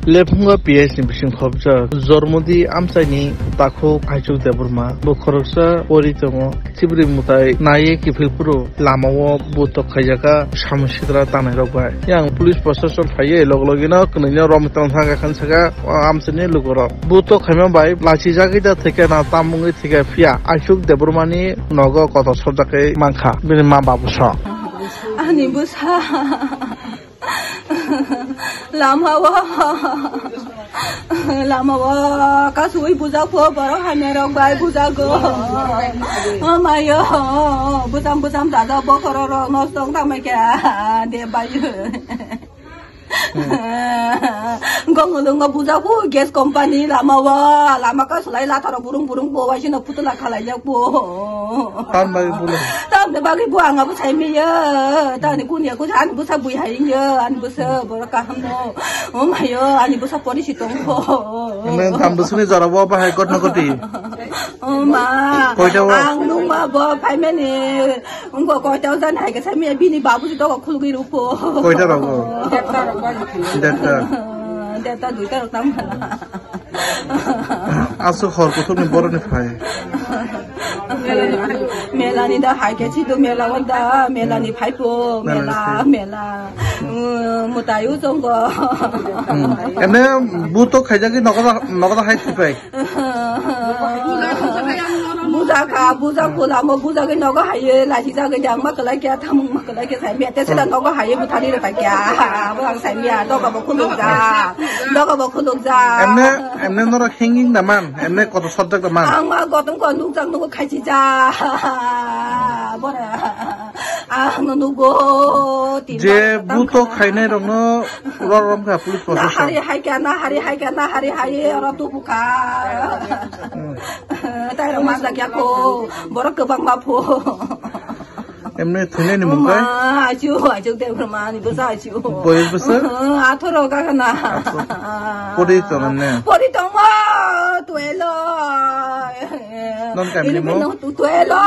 Lepunga PS ni bising khobja Zormodi amsaini takho aichuk deburma bukhoraksa oritongo tibri mutai naye kifilpuro lamawo butok khajaka samsidra tanai rokbai yang police protection phaye loglogina knanya romtang thanga khansaka amsani lugoro butok khaima bai lachi jagida theke na tamungi theke fia aichuk deburmani nogo koto sojake mankha bini ma babusa ani busa lama kasui buza po baro hanero bai buza go mayo busam dada bokororo nostong tamake de bayu gongulunga buza po gas company lama ka sulai la taro burung po wasina putula khala ya po tan bai bulo tam de bagi buang abu sai me ya ta ni kunia ku an busa bui hai ya an busa boraka hamno mayo ani busa pori sitong po men tam busuni jara bo ba hai kotna koti ma ang numa bo pai me ni ngo ko taw san hai ka sai me bini babu si to ko khulgi ru po koita rago data duita tam asu khor ko thuni boroni phai melani da hai ke chi do mela wada melani phai po mela mutayu jong go ene buto khaija ki nogada hai thipai buza pula mo buza ke nogo haye la chi ja ke jang ma kala kya tham ma kala ke sai me te sela nogo haye bu thari re pa kya bu sai me do ka bo khuluk ja ene nora hanging naman ene koto subject naman ang ma gotung ko nuk jang nugo khai chi ja bora ang nugo je buto khaine rongno rom ka police protection hari hai haye ora tu buka tai rong ma da kya ko borok kebang mapo emne thune ni mungkai aju de brahma ni busa aju boys busa athoro ka kana pori tonne pori tongma tuelo non kamli mo tuelo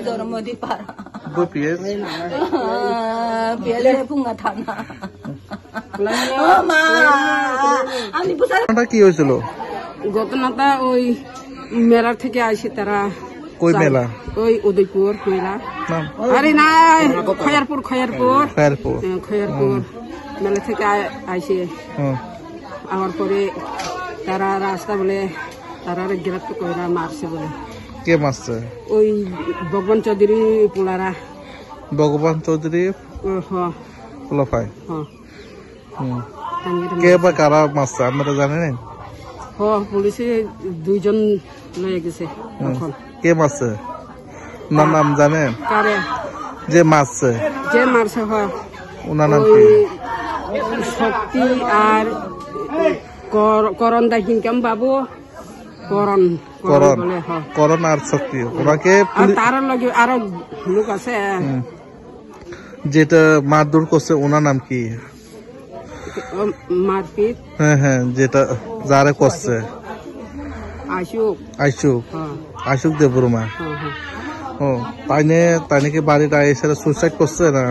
jormo di para go ps biele punga thana ma ani busa টা কি হয়েছিল ঘটনাটা ওই মেলা থেকে আসি তারা কই মেলা ওই উদয়পুর মেলা আরে না খয়ারপুর মেলা থেকে আসে আমার পরে তারা রাস্তা বলে তারা গ্রেপ্তার করে মারছে বলে কে মারছে ওই ভগবান চৌধুরী পোলারা ভগবান চৌধুরী পোলাফাই কে বা কারা মারছে আমরা জানেন পুলিশে দুইজন লয়ে গেছে কে মারছে ওনার নাম জানেন যে মারছে ওনার নাম কি শক্তি আর করণ দাহিনকাম বাবু করণ আর শক্তি ওনাকে তার লগে আরো লোক আছে যেটা মারধর করছে ওনার নাম কি মারপিট হ্যাঁ যেটা যারে করছে আশুক দেববর্মা ও তাইনে কি বাড়িটা এসে সুইসাইড করছে না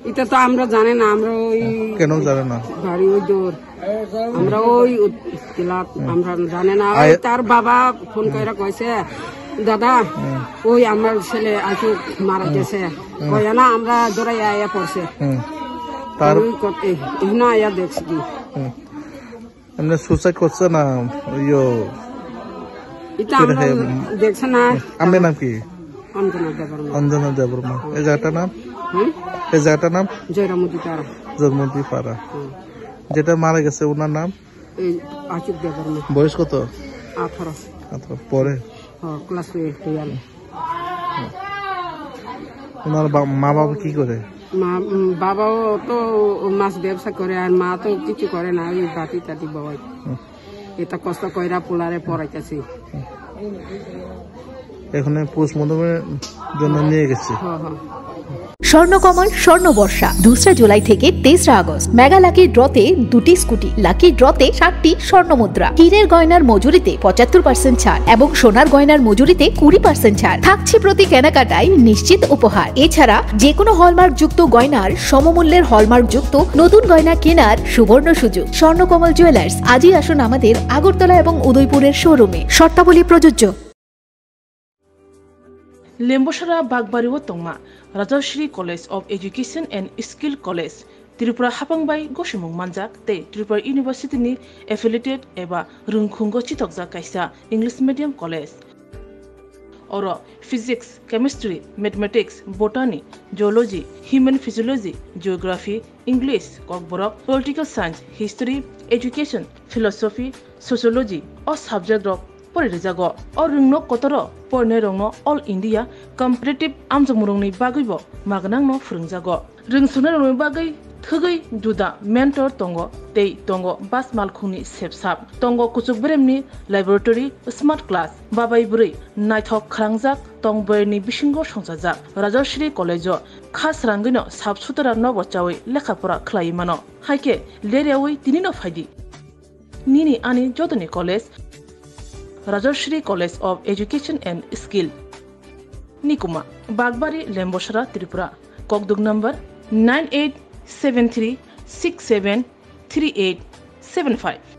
এটা তো আমরা জানি না আমরা ওই কেন জানে না বাড়ি ওই দূর আমরা ওই আমরা জানি না তার বাবা ফোন করে কইছে দাদা ওই আমার ছেলে আশুক মারা গেছে কয় না আমরা দৌড়াই আয়া পড়ছে তার আয়া দেখছি এমনি সুইসাইড করছে না এটা আমরা দেখছে না আপনার নাম কি অঞ্জনা দেববর্মা এই জায়গাটার নাম জয়রামতি পাড়া যেটা মারা গেছে ওনার নাম আশুক দেববর্মা বয়স কত 18 পরে ক্লাস 12 ওনার মা বাবা কি করে বাবাও তো মাছ ব্যবসা করে আর মা তো কিছু করে না ওই বাটি টাটি বাবাই এটা কষ্ট কইরা পোলারে পড়াইতেছি এখানে পোস্টমর্টমের জন্য নিয়ে গেছে স্বর্ণকমল স্বর্ণবর্ষা 2 জুলাই থেকে 23 আগস্ট। মেগা লাকি ড্রতে 2টি স্কুটি, লাকি ড্রতে 7টি স্বর্ণ মুদ্রা। হীরের গয়নার মজুরিতে 75% ছাড় এবং সোনার গয়নার মজুরিতে 20% ছাড় থাকছে। প্রতি কেনাকাটায় নিশ্চিত উপহার। এছাড়া যে কোনো হলমার্ক যুক্ত গয়নার সমমূল্যের হলমার্ক যুক্ত নতুন গয়না কেনার সুবর্ণ সুযোগ। স্বর্ণকমল জুয়েলার্স, আজই আসুন আমাদের আগরতলা এবং উদয়পুরের শোরুমে। শর্তাবলী প্রযোজ্য। Lembosara Bagbariwo Tongma, Rajashri College of Education and Skill College, Tripura Hapangbai Goshimung Manjak, Te Tripura University ni affiliated eba Rungkhungo Chitokja Kaisa English Medium College. Oro Physics, Chemistry, Mathematics, Botany, Geology, Human Physiology, Geography, English, Kokborok, Political Science, History, Education, Philosophy, Sociology, or subject of Porizago, or Rungno Kotoro, Pornerongno, All India, Competitive Amzamurungni Bagibo, Magnangno Frungzago, Ringsunarung Bagi, Tugi, Duda, Mentor Tongo, Tei Tongo, Bas Malkuni, Sepsap, Tongo Kusubremni, Laboratory, Smart Class, Babai Buri, Nighthawk Krangzak, Tong Berni Bishingo Shonsazak, Rajashri College, Khas Rangino, Subsutara Novochawi, Lekapura Klaimano, Haike, Leriawi, Tinino Fadi, Nini Ani Jodani College, Rajashri College of Education and Skill, Nikuma, Bagbari, Lembosara, Tripura, Kokdug number 9873673875.